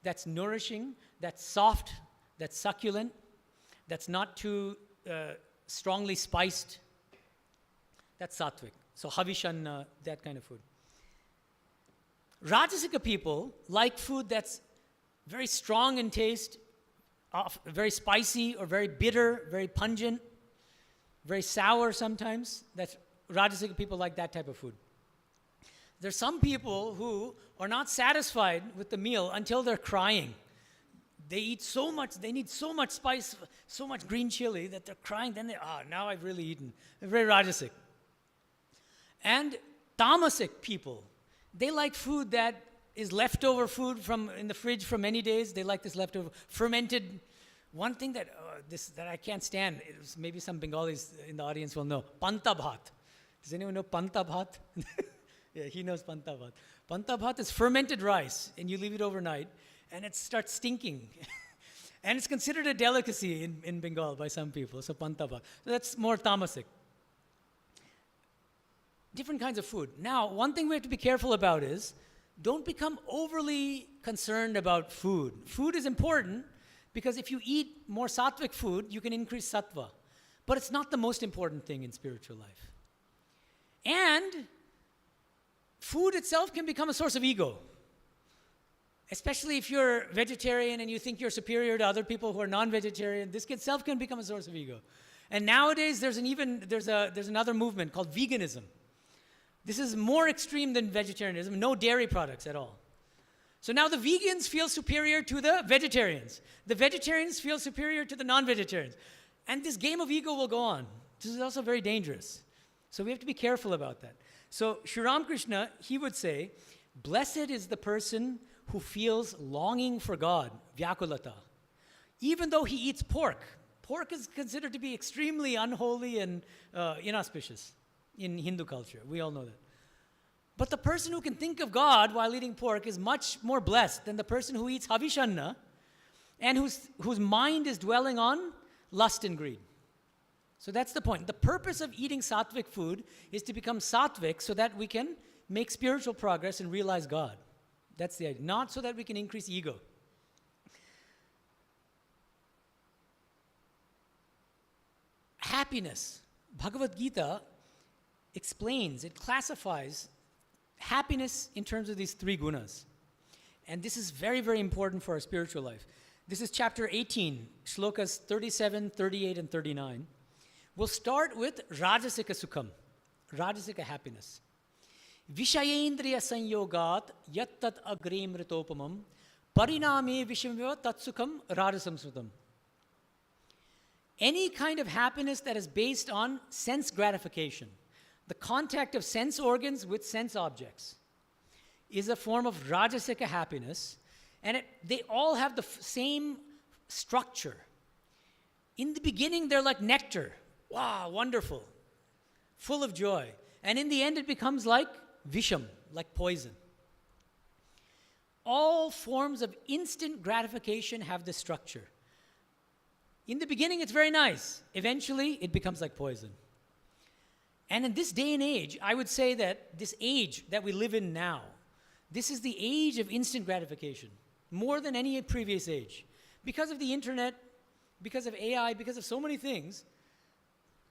that's nourishing, that's soft, that's succulent, that's not too strongly spiced. That's sattvik. So havishanna, that kind of food. Rajasika people like food that's very strong in taste, very spicy or very bitter, very pungent, very sour sometimes. That's Rajasic people like that type of food. There's some people who are not satisfied with the meal until they're crying. They eat so much, they need so much spice, so much green chili that they're crying. Then now I've really eaten. They're very Rajasic. And Tamasic people, they like food that is leftover food from in the fridge for many days. They like this leftover fermented. One thing that I can't stand, maybe some Bengalis in the audience will know, panta bhat. Does anyone know panta bhat? Yeah, he knows panta bhat. Panta bhat is fermented rice, and you leave it overnight, and it starts stinking. And it's considered a delicacy in Bengal by some people, so panta bhat. So that's more tamasic. Different kinds of food. Now, one thing we have to be careful about is, don't become overly concerned about food. Food is important, because if you eat more sattvic food, you can increase sattva. But it's not the most important thing in spiritual life. And food itself can become a source of ego. Especially if you're vegetarian and you think you're superior to other people who are non-vegetarian, this itself can become a source of ego. And nowadays there's another movement called veganism. This is more extreme than vegetarianism, no dairy products at all. So now the vegans feel superior to the vegetarians. The vegetarians feel superior to the non-vegetarians. And this game of ego will go on. This is also very dangerous. So we have to be careful about that. So Sri Ramakrishna, he would say, blessed is the person who feels longing for God, vyakulata, even though he eats pork. Pork is considered to be extremely unholy and inauspicious in Hindu culture. We all know that. But the person who can think of God while eating pork is much more blessed than the person who eats havishanna and whose mind is dwelling on lust and greed. So that's the point. The purpose of eating sattvic food is to become sattvic so that we can make spiritual progress and realize God. That's the idea. Not so that we can increase ego. Happiness. Bhagavad Gita explains, it classifies happiness in terms of these three gunas. And this is very, very important for our spiritual life. This is chapter 18, shlokas 37, 38, and 39. We'll start with Rajasika Sukham, Rajasika happiness. Vishayendriya sanyogat yattat agrem ritopamam pariname vishamya tatsukham rajasamsrutam. Any kind of happiness that is based on sense gratification, the contact of sense organs with sense objects, is a form of Rajasika happiness, and they all have the same structure. In the beginning, they're like nectar. Wow, wonderful, full of joy. And in the end, it becomes like visham, like poison. All forms of instant gratification have this structure. In the beginning, it's very nice. Eventually, it becomes like poison. And in this day and age, I would say that this age that we live in now, this is the age of instant gratification, more than any previous age. Because of the internet, because of AI, because of so many things,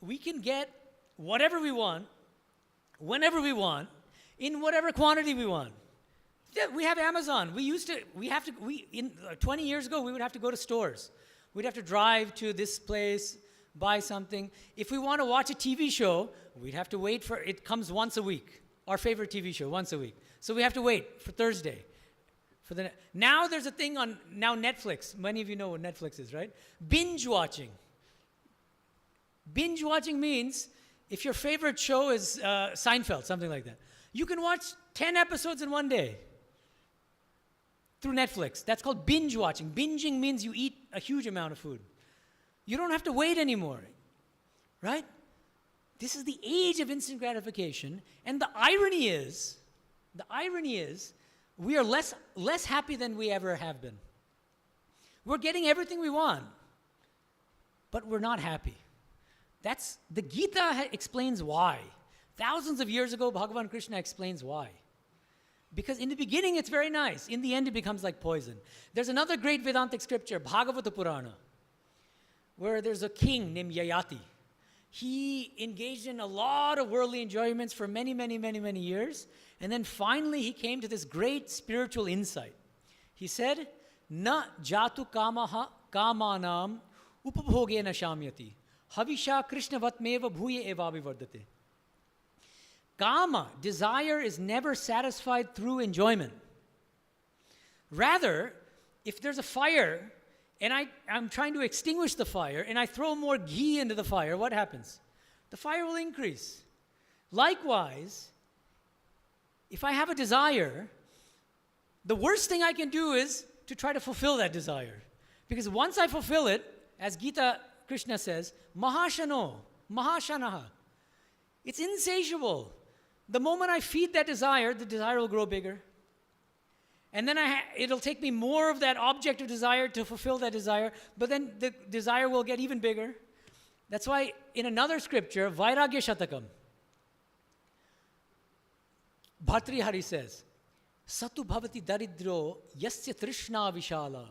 we can get whatever we want, whenever we want, in whatever quantity we want. We have Amazon. 20 years ago, we would have to go to stores. We'd have to drive to this place, buy something. If we want to watch a TV show, we'd have to wait for, it comes once a week. Our favorite TV show, once a week. So we have to wait for Thursday. Now there's a thing on, now Netflix. Many of you know what Netflix is, right? Binge watching. Binge watching means if your favorite show is Seinfeld, something like that, you can watch 10 episodes in one day through Netflix. That's called binge watching. Binging means you eat a huge amount of food. You don't have to wait anymore, right? This is the age of instant gratification, and the irony is, we are less happy than we ever have been. We're getting everything we want, but we're not happy. That's, the Gita explains why. Thousands of years ago, Bhagavan Krishna explains why. Because in the beginning, it's very nice. In the end, it becomes like poison. There's another great Vedantic scripture, Bhagavata Purana, where there's a king named Yayati. He engaged in a lot of worldly enjoyments for many, many, many, many years. And then finally, he came to this great spiritual insight. He said, Na jatu kamaha kamanam upabhogena shamyati. Havisha Krishna vatmeva bhuye evavi vardate. Kama, desire, is never satisfied through enjoyment. Rather, if there's a fire and I'm trying to extinguish the fire and I throw more ghee into the fire, what happens? The fire will increase. Likewise, if I have a desire, the worst thing I can do is to try to fulfill that desire. Because once I fulfill it, as Gita Krishna says, mahashano, mahashanaha, It's insatiable. The moment I feed that desire, the desire will grow bigger. And then it'll take me more of that object of desire to fulfill that desire, but then the desire will get even bigger. That's why in another scripture, Vairagya Shatakam, Bhartrihari says, Satu bhavati daridro yasya trishna vishala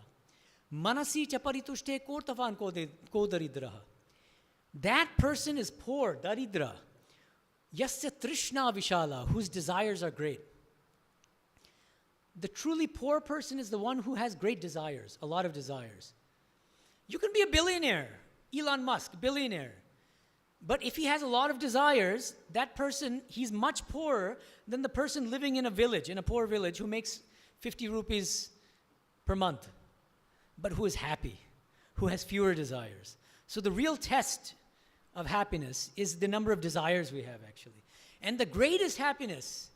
manasi chaparitushte kortavan ko daridraha. That person is poor, daridra. Yasya trishna vishala, whose desires are great. The truly poor person is the one who has great desires, a lot of desires. You can be a billionaire, Elon Musk, billionaire. But if he has a lot of desires, that person, he's much poorer than the person living in a village, in a poor village, who makes 50 rupees per month, but who is happy, who has fewer desires. So the real test of happiness is the number of desires we have, actually. And the greatest happiness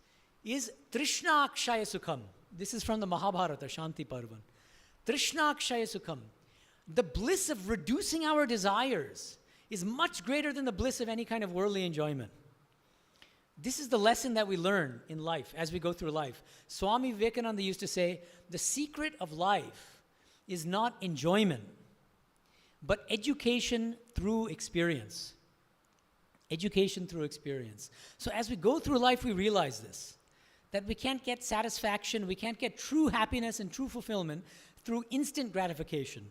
is Trishna Akshaya Sukham. This is from the Mahabharata, Shanti Parvan. Trishna Akshaya Sukham. The bliss of reducing our desires is much greater than the bliss of any kind of worldly enjoyment. This is the lesson that we learn in life as we go through life. Swami Vivekananda used to say, the secret of life is not enjoyment, but education through experience. Education through experience. So as we go through life, we realize this, that we can't get satisfaction, we can't get true happiness and true fulfillment through instant gratification.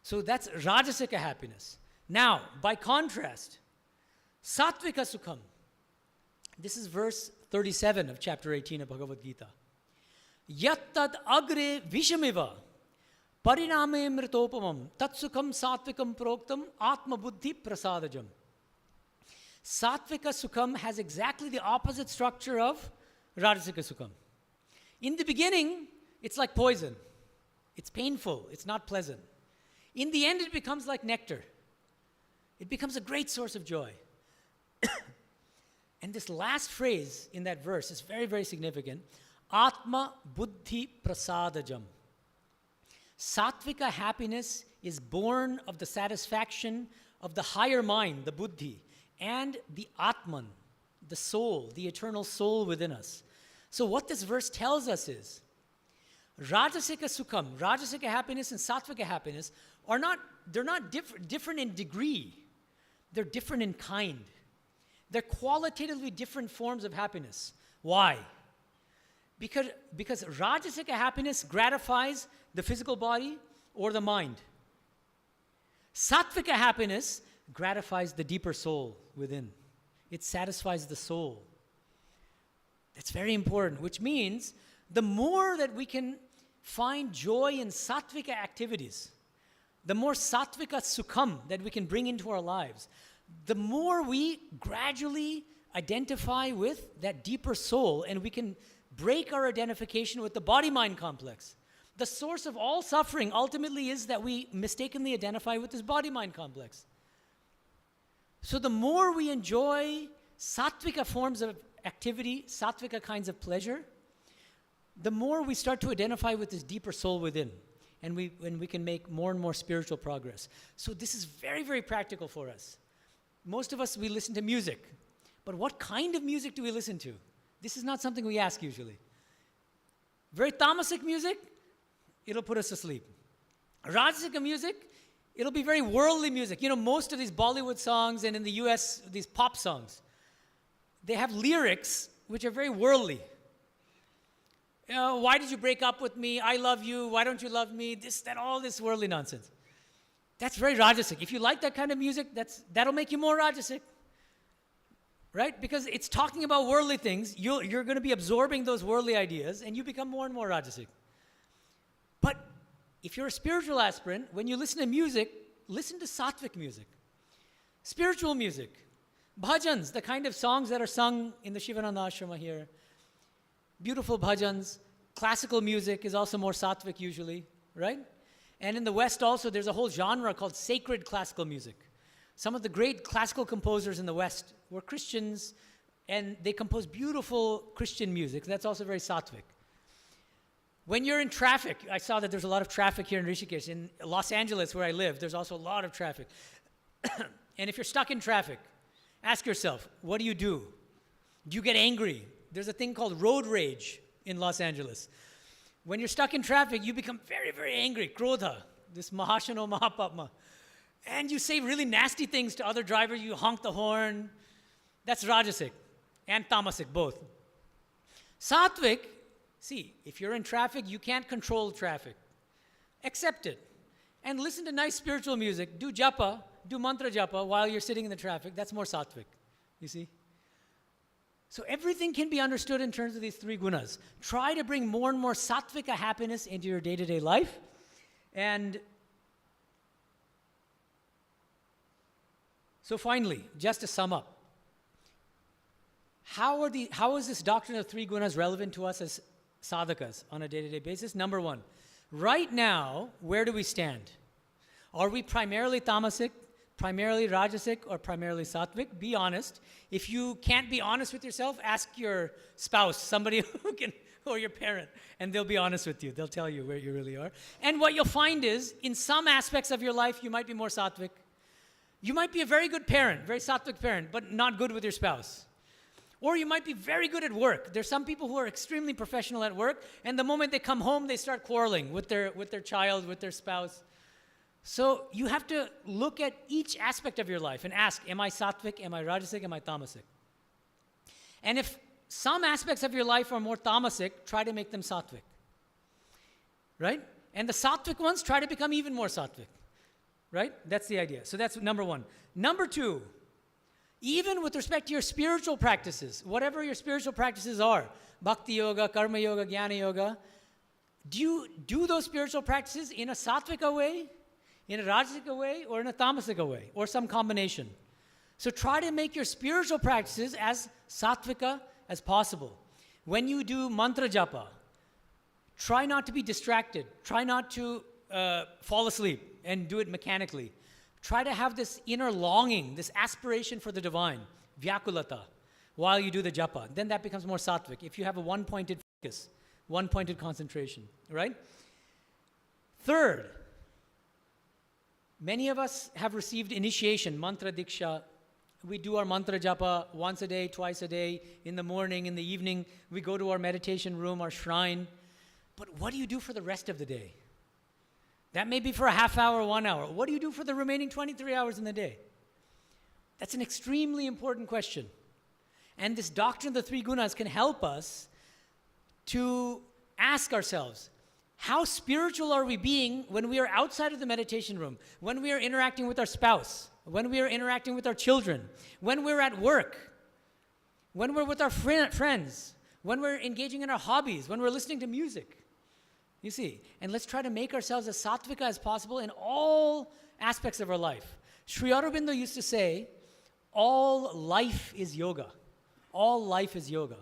So that's Rajasika happiness. Now, by contrast, Sattvika Sukham. This is verse 37 of chapter 18 of Bhagavad Gita. Yattad agre vishamiva pariname mritopamam tatsukham sattvikam proktam atma buddhi prasadajam. Sattvika Sukham has exactly the opposite structure of Rajasika Sukham. In the beginning, it's like poison. It's painful. It's not pleasant. In the end, it becomes like nectar. It becomes a great source of joy. And this last phrase in that verse is very, very significant. Atma buddhi prasadajam. Sattvika happiness is born of the satisfaction of the higher mind, the buddhi, and the Atman, the soul, the eternal soul within us. So what this verse tells us is, Rajasika Sukham, Rajasika happiness and Sattvika happiness they're not different in degree. They're different in kind. They're qualitatively different forms of happiness. Why? Because Rajasika happiness gratifies the physical body or the mind. Sattvika happiness gratifies the deeper soul within. It satisfies the soul. That's very important, which means the more that we can find joy in Sattvika activities, the more Sattvika Sukham that we can bring into our lives, the more we gradually identify with that deeper soul, and we can break our identification with the body-mind complex. The source of all suffering ultimately is that we mistakenly identify with this body-mind complex. So the more we enjoy Sattvika forms of activity, Sattvika kinds of pleasure, the more we start to identify with this deeper soul within. And we can make more and more spiritual progress. So this is very, very practical for us. Most of us, we listen to music. But what kind of music do we listen to? This is not something we ask usually. Very tamasic music, it'll put us to sleep. Rajasika music, it'll be very worldly music. You know, most of these Bollywood songs and in the US, these pop songs, they have lyrics which are very worldly. Why did you break up with me? I love you. Why don't you love me? This, that, all this worldly nonsense. That's very Rajasic. If you like that kind of music, that'll make you more Rajasic. Right? Because it's talking about worldly things. You're going to be absorbing those worldly ideas, and you become more and more Rajasic. But if you're a spiritual aspirant, when you listen to music, listen to Sattvic music. Spiritual music. Bhajans, the kind of songs that are sung in the Shivananda Ashrama here. Beautiful bhajans. Classical music is also more sattvic usually, right? And in the West also, there's a whole genre called sacred classical music. Some of the great classical composers in the West were Christians, and they composed beautiful Christian music. That's also very sattvic. When you're in traffic, I saw that there's a lot of traffic here in Rishikesh. In Los Angeles, where I live, there's also a lot of traffic. And if you're stuck in traffic, Ask yourself, what do? Do you get angry? There's a thing called road rage in Los Angeles. When you're stuck in traffic, you become very, very angry. Krodha, this Mahashano Mahapatma. And you say really nasty things to other drivers. You honk the horn. That's Rajasic and Tamasic, both. Sattvic, see, if you're in traffic, you can't control traffic. Accept it. And listen to nice spiritual music. Do japa, do mantra japa while you're sitting in the traffic. That's more sattvic, you see? So everything can be understood in terms of these three gunas. Try to bring more and more sattvika happiness into your day-to-day life. And so finally, just to sum up, how is this doctrine of three gunas relevant to us as sadhakas on a day-to-day basis? Number one, right now, where do we stand? Are we primarily tamasic, primarily rajasic, or primarily sattvic? Be honest. If you can't be honest with yourself, ask your spouse, somebody who can, or your parent, and they'll be honest with you. They'll tell you where you really are. And what you'll find is, in some aspects of your life, you might be more sattvic. You might be a very good parent, very sattvic parent, but not good with your spouse. Or you might be very good at work. There's some people who are extremely professional at work, and the moment they come home, they start quarreling with their child, with their spouse. So you have to look at each aspect of your life and ask, am I sattvic, am I rajasic, am I tamasic? And if some aspects of your life are more tamasic, try to make them sattvic. Right? And the sattvic ones, try to become even more sattvic. Right? That's the idea. So that's number one. Number two, even with respect to your spiritual practices, whatever your spiritual practices are, bhakti yoga, karma yoga, jnana yoga, do you do those spiritual practices in a sattvika way, in a rajasika way, or in a tamasika way, or some combination? So try to make your spiritual practices as sattvika as possible. When you do mantra japa, try not to be distracted. Try not to fall asleep and do it mechanically. Try to have this inner longing, this aspiration for the divine, vyakulata, while you do the japa. Then that becomes more sattvic. If you have a one-pointed focus, one-pointed concentration, right? Third, many of us have received initiation, mantra diksha. We do our mantra japa once a day, twice a day, in the morning, in the evening. We go to our meditation room, our shrine. But what do you do for the rest of the day? That may be for a half hour, 1 hour. What do you do for the remaining 23 hours in the day? That's an extremely important question. And this doctrine of the three gunas can help us to ask ourselves, how spiritual are we being when we are outside of the meditation room, when we are interacting with our spouse, when we are interacting with our children, when we're at work, when we're with our friends, when we're engaging in our hobbies, when we're listening to music? You see, and let's try to make ourselves as sattvika as possible in all aspects of our life. Sri Aurobindo used to say, all life is yoga. All life is yoga.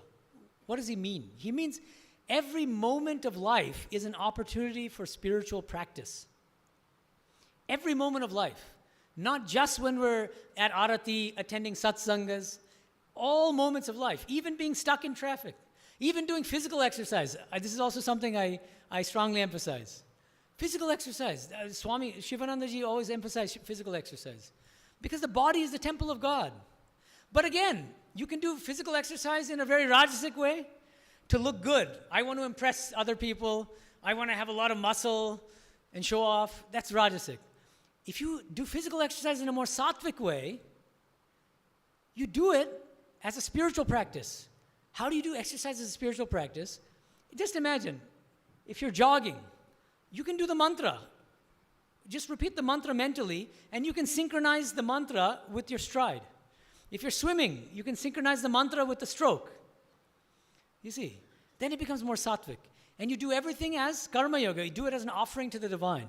What does he mean? He means every moment of life is an opportunity for spiritual practice. Every moment of life. Not just when we're at arati, attending satsangas. All moments of life. Even being stuck in traffic. Even doing physical exercise. This is also something I strongly emphasize. Physical exercise. Swami Shivanandaji always emphasized physical exercise. Because the body is the temple of God. But again, you can do physical exercise in a very rajasic way to look good. I want to impress other people. I want to have a lot of muscle and show off. That's rajasic. If you do physical exercise in a more sattvic way, you do it as a spiritual practice. How do you do exercise as a spiritual practice? Just imagine, if you're jogging, you can do the mantra. Just repeat the mantra mentally, and you can synchronize the mantra with your stride. If you're swimming, you can synchronize the mantra with the stroke. You see, then it becomes more sattvic. And you do everything as karma yoga. You do it as an offering to the divine.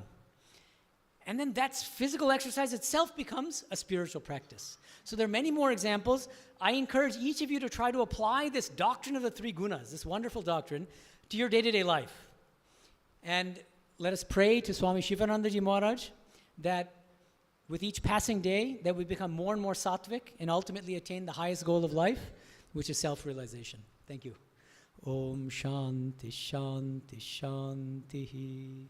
And then that physical exercise itself becomes a spiritual practice. So there are many more examples. I encourage each of you to try to apply this doctrine of the three gunas, this wonderful doctrine, to your day-to-day life. And let us pray to Swami Shivanandaji Maharaj that with each passing day, that we become more and more sattvic and ultimately attain the highest goal of life, which is self-realization. Thank you. Om Shanti Shanti Shanti.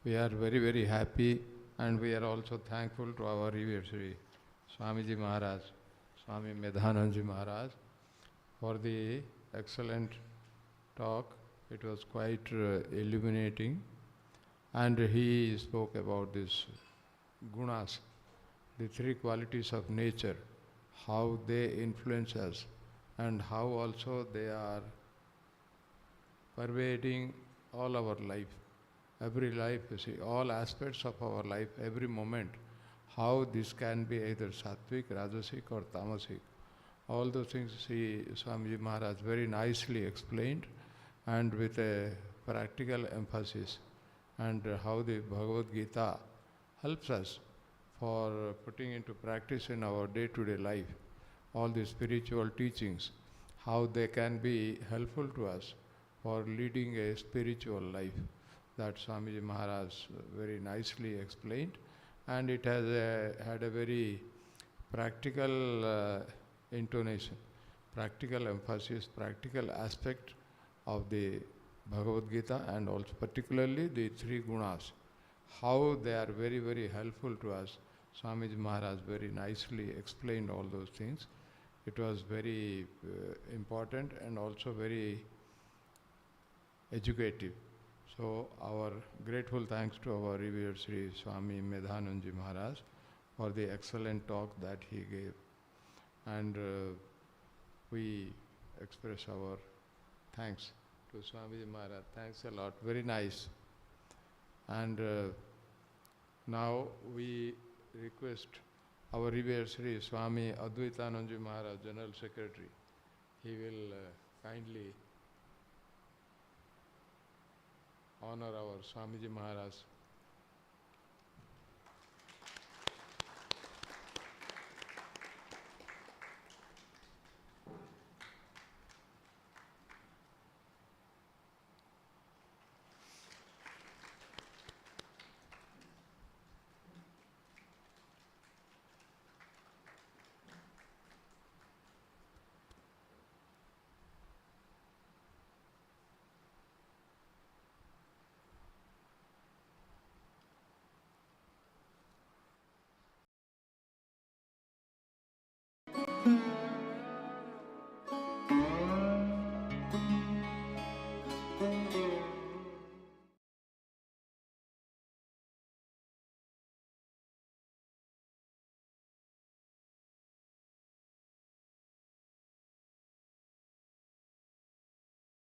we are very, very happy, and we are also thankful to our revered Sri Swamiji Maharaj, Swami Medhananda Maharaj, for the excellent talk. It was quite illuminating, and he spoke about this Gunas, the three qualities of nature, how they influence us, and how also they are pervading all our life. Every life, you see, all aspects of our life, every moment, how this can be either sattvic, rajasic or tamasic. All those things, see, Swamiji Maharaj very nicely explained, and with a practical emphasis, and how the Bhagavad Gita helps us for putting into practice in our day-to-day life all the spiritual teachings, how they can be helpful to us for leading a spiritual life. That Swamiji Maharaj very nicely explained, and it has had a very practical intonation, practical emphasis, practical aspect of the Bhagavad Gita, and also particularly the three gunas, how they are very, very helpful to us. Swamiji Maharaj very nicely explained all those things. It was very important and also very educative. So our grateful thanks to our revered Sri Swami Medhananda Maharaj for the excellent talk that he gave. And we express our thanks to Swami Maharaj. Thanks a lot. Very nice. And now we request our revered Sri Swami Advaitananda Maharaj, General Secretary. He will kindly honor our Swamiji Maharaj